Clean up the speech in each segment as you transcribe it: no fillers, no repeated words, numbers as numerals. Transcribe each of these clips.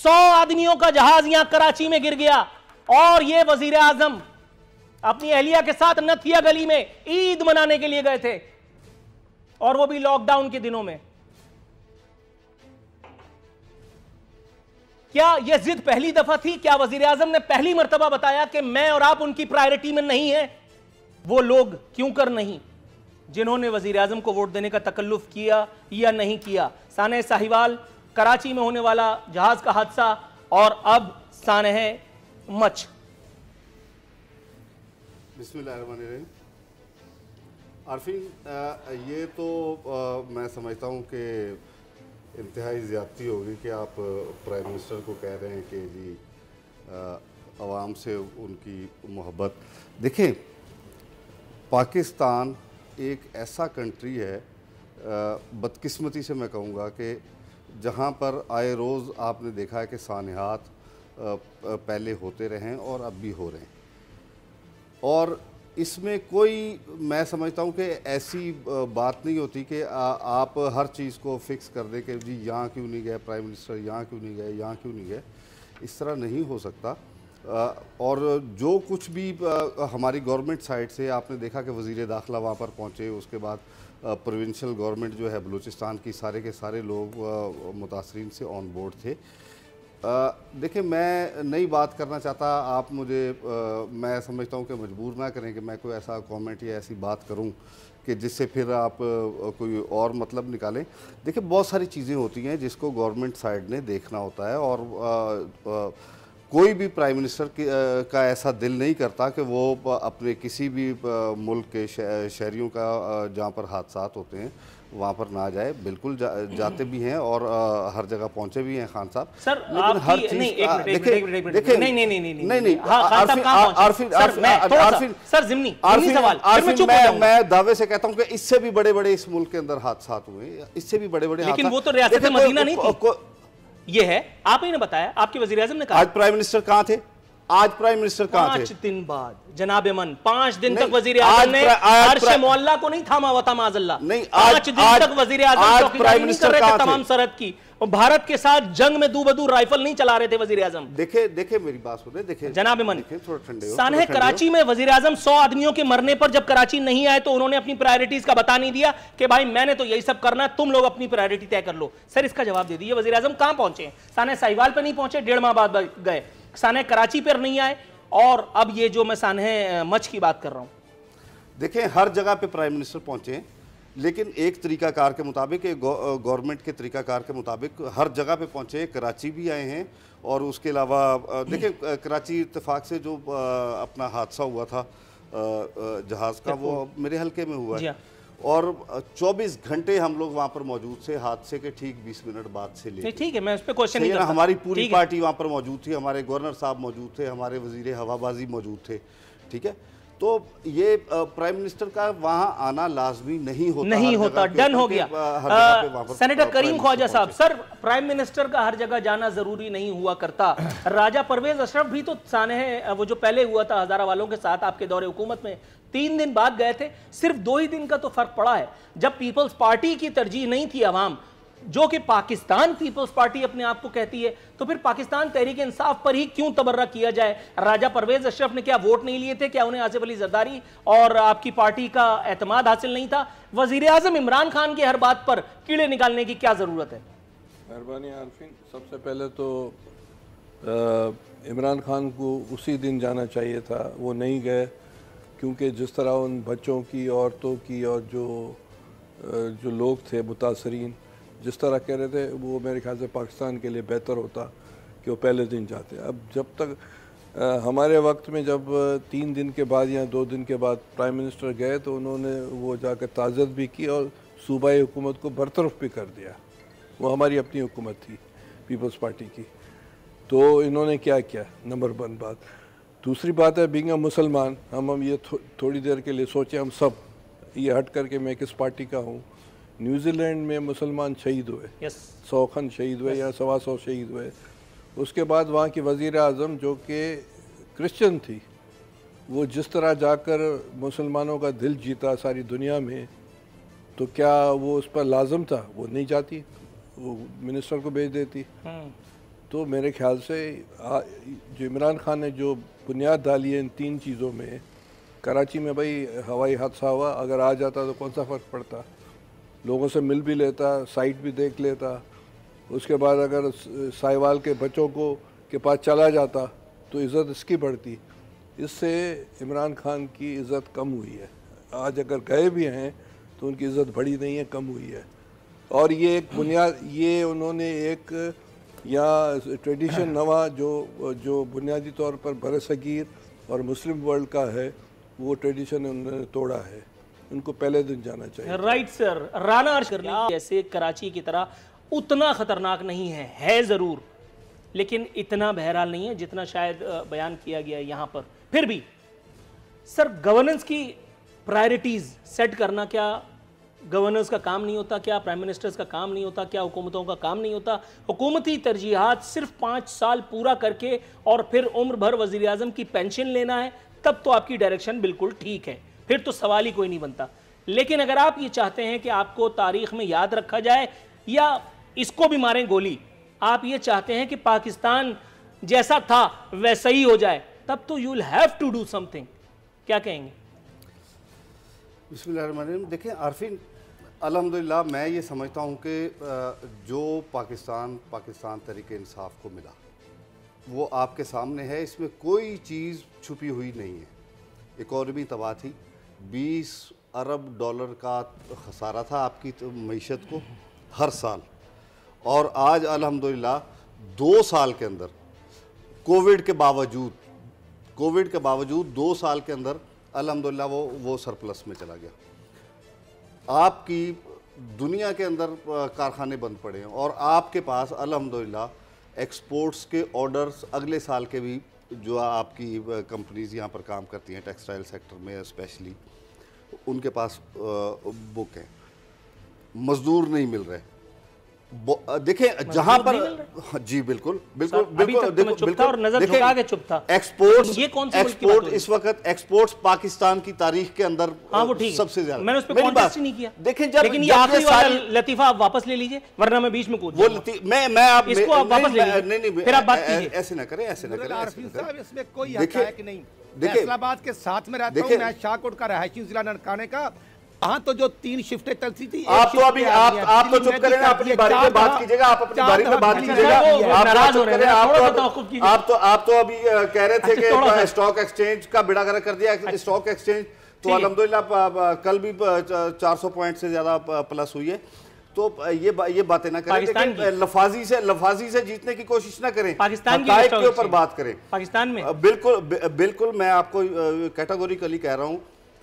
100 आदमियों का जहाज यहां कराची में गिर गया और ये वजीर आजम अपनी अहलिया के साथ नथिया गली में ईद मनाने के लिए गए थे, और वो भी लॉकडाउन के दिनों में। क्या यह जिद पहली दफा थी? क्या वजीर आजम ने पहली मर्तबा बताया कि मैं और आप उनकी प्रायोरिटी में नहीं है? वो लोग क्यों कर नहीं जिन्होंने वजीर आजम को वोट देने का तकल्लुफ किया या नहीं किया? सानह साहिवाल, कराची में होने वाला जहाज का हादसा, और अब सानह मच। बिस्मिल्लाहिर्रहमानिर्रहीम। आरफीन, ये तो मैं समझता हूँ कि इंतहाई ज़्यादती होगी कि आप प्राइम मिनिस्टर को कह रहे हैं कि जी आवाम से उनकी मोहब्बत। देखें, पाकिस्तान एक ऐसा कंट्री है, बदकिस्मती से मैं कहूँगा कि जहाँ पर आए रोज़ आपने देखा है कि सानहात पहले होते रहे हैं और अब भी हो रहे हैं, और इसमें कोई, मैं समझता हूँ कि ऐसी बात नहीं होती कि आप हर चीज़ को फिक्स कर दें कि जी यहाँ क्यों नहीं गए प्राइम मिनिस्टर, यहाँ क्यों नहीं गए, यहाँ क्यों नहीं गए। इस तरह नहीं हो सकता। और जो कुछ भी हमारी गवर्नमेंट साइड से आपने देखा कि वज़ीर दाखिला वहाँ पर पहुँचे, उसके बाद प्रोविंशियल गवर्नमेंट जो है बलूचिस्तान की, सारे के सारे लोग मुतासरीन से ऑन बोर्ड थे। देखिए, मैं नई बात करना चाहता, आप मुझे मैं समझता हूँ कि मजबूर ना करें कि मैं कोई ऐसा कमेंट या ऐसी बात करूँ कि जिससे फिर आप कोई और मतलब निकालें। देखिए, बहुत सारी चीज़ें होती हैं जिसको गवर्नमेंट साइड ने देखना होता है, और कोई भी प्राइम मिनिस्टर का ऐसा दिल नहीं करता कि वो अपने किसी भी मुल्क के शहरियों का जहाँ पर हादसात होते हैं वहाँ पर ना जाए। बिल्कुल जाते भी हैं और हर जगह पहुँचे भी हैं खान साहब। सर, लेकिन हर चीज़ देखिए, नहीं, मैं दावे से कहता हूँ कि इससे भी बड़े बड़े इस मुल्क के अंदर हादसात हुए, इससे भी बड़े बड़े, लेकिन वो तो रियासत मदीना नहीं थी। ये है, आप ही ने बताया, आपके वज़ीर आज़म ने कहा। आज प्राइम मिनिस्टर कहाँ थे? आज प्राइम मिनिस्टर कहाँ थे? 5 दिन बाद जनाब मन, 5 दिन तक वज़ीर आज़म ने अर्श मौला को नहीं थामा हुआ था माज़अल्लाह। नहीं, 5 दिन तक वज़ीर आज़म चौकीदारी नहीं कर रहे थे तमाम सरहद की, और भारत के साथ जंग में दूबदू राइफल नहीं चला रहे थे वज़ीर आज़म। देखे मेरी बात सुने, देखे जनाब मन, थोड़ा ठंडे हो। सानह कराची में वज़ीर आज़म 100 आदमियों के मरने पर जब कराची नहीं आए तो उन्होंने अपनी प्रायोरिटीज का बता नहीं दिया कि भाई मैंने तो यही सब करना है, तुम लोग अपनी प्रायोरिटी तय कर लो। सर, इसका जवाब दे दीजिए, वज़ीर आज़म कहां पहुंचे? सानह साहिवाल पे नहीं पहुंचे, 1.5 माह बाद गए। सानह कराची पर नहीं आए, और अब ये जो मैं सानह मच की बात कर रहा हूं। देखें, हर जगह पे प्राइम मिनिस्टर पहुंचे, लेकिन एक तरीकाकार के मुताबिक, गवर्नमेंट के तरीकाकार के मुताबिक हर जगह पे पहुंचे। कराची भी आए हैं, और उसके अलावा देखिए, कराची इत्तेफाक से जो अपना हादसा हुआ था जहाज़ का, वो मेरे हल्के में हुआ है, और 24 घंटे हम लोग वहाँ पर मौजूद थे, हादसे के ठीक 20 मिनट बाद से लेकर। ठीक है, मैं उस पर क्वेश्चन नहीं करता। हमारी पूरी पार्टी वहाँ पर मौजूद थी, हमारे गवर्नर साहब मौजूद थे, हमारे वजीर हवाबाजी मौजूद थे, ठीक है। तो ये प्राइम मिनिस्टर का वहाँ आना लाजमी नहीं होता, डन हो गया। सेनेटर करीम Khwaja Sahab, sir, prime minister का हर जगह जाना जरूरी नहीं हुआ करता। राजा परवेज अशरफ भी तो सानह, वो जो पहले हुआ था हजारा वालों के साथ आपके दौरे हुकूमत में, 3 दिन बाद गए थे। सिर्फ 2 ही दिन का तो फर्क पड़ा है। जब पीपल्स पार्टी की तरजीह नहीं थी अवाम, जो कि पाकिस्तान पीपल्स पार्टी अपने आप को कहती है, तो फिर पाकिस्तान तहरीक इंसाफ पर ही क्यों तबर्रा किया जाए? राजा परवेज अशरफ ने क्या वोट नहीं लिए थे? क्या उन्हें आसिफ अली जरदारी और आपकी पार्टी का एतमाद हासिल नहीं था? वजीर आजम इमरान खान की हर बात पर कीड़े निकालने की क्या जरूरत है? मेहरबानी आरफीन, सबसे पहले तो इमरान खान को उसी दिन जाना चाहिए था, वो नहीं गए, क्योंकि जिस तरह उन बच्चों की, औरतों की, और जो लोग थे मुतासरीन, जिस तरह कह रहे थे, वो मेरे ख्याल से पाकिस्तान के लिए बेहतर होता कि वो पहले दिन जाते। अब जब तक हमारे वक्त में जब 3 दिन के बाद या 2 दिन के बाद प्राइम मिनिस्टर गए, तो उन्होंने वो जाकर ताज़त भी की और सूबाई हुकूमत को बरतरफ भी कर दिया। वो हमारी अपनी हुकूमत थी, पीपल्स पार्टी की। तो इन्होंने क्या किया, नंबर 1 बात। दूसरी बात है, बीइंग अ मुसलमान, हम ये थोड़ी देर के लिए सोचें, हम सब ये हट करके मैं किस पार्टी का हूँ, न्यूजीलैंड में मुसलमान शहीद हुए, 100 खन शहीद हुए या 125 शहीद हुए। उसके बाद वहाँ की वज़ीर आज़म जो कि क्रिश्चियन थी, वो जिस तरह जाकर मुसलमानों का दिल जीता सारी दुनिया में, तो क्या वो उस पर लाजम था? वो नहीं जाती, वो मिनिस्टर को भेज देती। تو میرے خیال سے جو عمران خان نے جو بنیاد ڈالی ہے ان 3 چیزوں میں، کراچی میں بھائی ہوائی حادثہ ہوا، اگر آ جاتا تو کون سا فرق پڑتا، لوگوں سے مل بھی لیتا، سائٹ بھی دیکھ لیتا، اس کے بعد اگر سائیوال کے بچوں کے پاس چلا جاتا تو عزت اس کی بڑھتی. اس سے عمران خان کی عزت کم ہوئی ہے. آج اگر گئے بھی ہیں تو ان کی عزت بڑھی نہیں ہے، کم ہوئی ہے. اور یہ ایک یہ انہوں نے ایک یا ٹریڈیشن نوا جو بنیادی طور پر برصغیر اور مسلم ورلڈ کا ہے، وہ ٹریڈیشن انہوں نے توڑا ہے. ان کو پہلے دن جانا چاہیے. Right sir. رانا جیسے کراچی کی طرح اتنا خطرناک نہیں ہے ضرور، لیکن اتنا بہرحال نہیں ہے جتنا شاید بیان کیا گیا ہے یہاں پر. پھر بھی سر گورننس کی پرائرٹیز سیٹ کرنا کیا گورنرز کا کام نہیں ہوتا؟ کیا پرائم منسٹرز کا کام نہیں ہوتا؟ کیا حکومتوں کا کام نہیں ہوتا؟ حکومتی ترجیحات صرف 5 سال پورا کر کے اور پھر عمر بھر وزیر اعظم کی پینشن لینا ہے، تب تو آپ کی ڈائریکشن بالکل ٹھیک ہے، پھر تو سوال ہی کوئی نہیں بنتا. لیکن اگر آپ یہ چاہتے ہیں کہ آپ کو تاریخ میں یاد رکھا جائے یا اس کو بھی ماریں گولی، آپ یہ چاہتے ہیں کہ پاکستان جیسا تھا ویسا ہی ہو جائے، تب تو you will have to do something. کیا کہیں گے؟ بسم اللہ الرحمن الرحیم. دیکھیں عارفین، الحمدللہ میں یہ سمجھتا ہوں کہ جو پاکستان تحریک انصاف کو ملا وہ آپ کے سامنے ہے. اس میں کوئی چیز چھپی ہوئی نہیں ہے. اکانومی تباہ تھی، 20 ارب ڈالر کا خسارہ تھا آپ کی معیشت کو ہر سال، اور آج الحمدللہ 2 سال کے اندر کووڈ کے باوجود 2 سال کے اندر الحمدللہ وہ سرپلس میں چلا گیا. آپ کی دنیا کے اندر کارخانے بند پڑے ہیں اور آپ کے پاس الحمدللہ ایکسپورٹس کے آرڈرز اگلے سال کے بھی، جو آپ کی کمپنیز یہاں پر کام کرتی ہیں ٹیکسٹائل سیکٹر میں اسپیشلی، ان کے پاس بک ہیں. مزدور نہیں مل رہے. دیکھیں جہاں پر جی بالکل ایکسپورٹ اس وقت ایکسپورٹس پاکستان کی تاریخ کے اندر سب سے زیادہ. میں نے اس پہ کانٹیسٹ ہی نہیں کیا. دیکھیں لیکن یہ آخری والا لطیفہ آپ واپس لے لیجئے ورنہ میں بیچ میں کود جاؤں گا. میں آپ اس کو آپ واپس لے لیجئے پھر آپ بات کیجئے. ایسے نہ کریں. عارفین صاحب اس میں کوئی حق ہے کہ نہیں. فیصل آباد کے ساتھ میں رہتا ہوں، میں شاہکوٹ کا رہائشی ضلع ننکانے کا. ہاں تو جو 3 شفٹیں چلتی تھی، آپ تو چپ کریں نا، اپنی باری میں بات کیجئے گا. آپ اپنی باری میں بات کیجئے گا. آپ تو ابھی کہہ رہے تھے کہ اسٹاک ایکسچینج کا بیڑا گرک کر دیا. اسٹاک ایکسچینج تو الحمدللہ کل بھی 400 پوائنٹ سے زیادہ پلس ہوئی ہے. تو یہ باتیں نہ کریں، لفاظی سے جیتنے کی کوشش نہ کریں، حقائق کے اوپر بات کریں. پاکستان میں بالکل میں آپ کو کیٹاگوریکلی کہہ رہا ہوں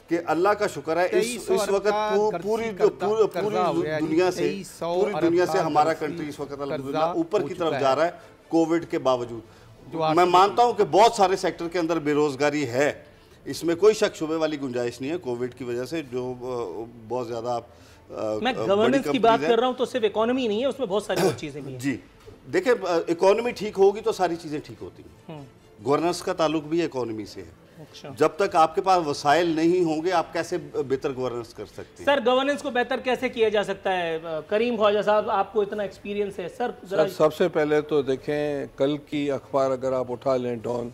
کہ اللہ کا شکر ہے اس وقت پوری دنیا سے ہمارا کنٹری اس وقت الحمدللہ اوپر کی طرف جا رہا ہے کووڈ کے باوجود. میں مانتا ہوں کہ بہت سارے سیکٹر کے اندر بے روزگاری ہے، اس میں کوئی شک شبے والی گنجائش نہیں ہے. کووڈ کی وجہ سے جو بہت زیادہ میں گورننس کی بات کر رہا ہوں، تو صرف اکانومی نہیں ہے، اس میں بہت ساری اور چیزیں بھی ہیں. جی دیکھیں، اکانومی ٹھیک ہوگی تو ساری چیزیں ٹھیک ہوتی ہیں. گورننس کا تعلق بھی اکانومی سے ہے. جب تک آپ کے پاس وسائل نہیں ہوں گے آپ کیسے بہتر گورننس کر سکتے ہیں؟ سر گورننس کو بہتر کیسے کیا جا سکتا ہے؟ کریم خواجہ صاحب، آپ کو اتنا ایکسپیرینس ہے. سر سب سے پہلے تو دیکھیں کل کی اخبار اگر آپ اٹھا لیں ڈان،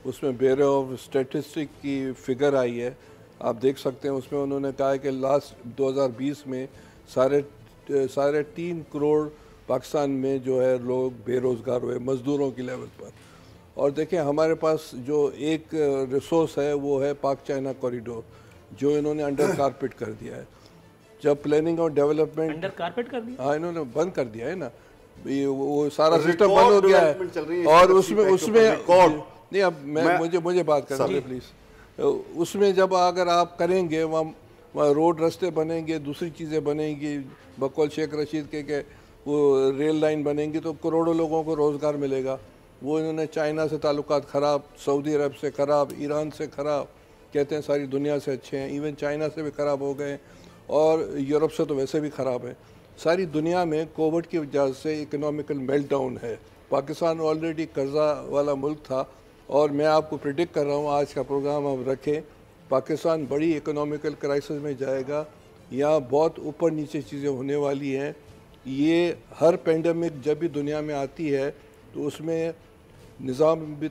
اس میں بیورو آف اسٹیٹسٹک کی فگر آئی ہے، آپ دیکھ سکتے ہیں. اس میں انہوں نے کہا ہے کہ لاسٹ 2020 میں سارے 3 کروڑ پاکستان میں جو ہے لوگ بے روزگار ہوئے مزدوروں کی لیول پر. اور دیکھیں ہمارے پاس جو ایک ریسورس ہے وہ ہے پاک چائنا کوریڈور، جو انہوں نے انڈر کارپیٹ کر دیا ہے. جب پلاننگ اور ڈیولپمنٹ انڈر کارپیٹ کر دیا، ہاں انہوں نے بند کر دیا ہے نا، وہ سارا سسٹم بند ہو گیا ہے. اور اس میں نہیں، اب مجھے بات کرنا ہے پلیز. اس میں جب اگر آپ کریں گے وہاں روڈ رستے بنیں گے، دوسری چیزیں بنیں گی، بقول شیخ رشید کے کہ وہ ریل لائن بنیں گی تو کروڑوں لوگوں کو روزگار ملے گا. وہ انہوں نے چائنا سے تعلقات خراب، سعودی عرب سے خراب، ایران سے خراب، کہتے ہیں ساری دنیا سے اچھے ہیں، ایون چائنا سے بھی خراب ہو گئے اور یورپ سے تو ویسے بھی خراب ہیں. ساری دنیا میں کووڈ کی وجہ سے اکنامیکل میلٹ ڈاؤن ہے. پاکستان آلریڈی قرضہ والا ملک تھا اور میں آپ کو پریڈکٹ کر رہا ہوں، آج کا پروگرام ہم رکھیں، پاکستان بڑی اکنامیکل کرائسس میں جائے گا. یہاں بہت اوپر نیچے چیزیں ہونے والی ہیں. یہ ہر پینڈیمک جب بھی دنیا میں آتی ہے تو اس میں نظام بھی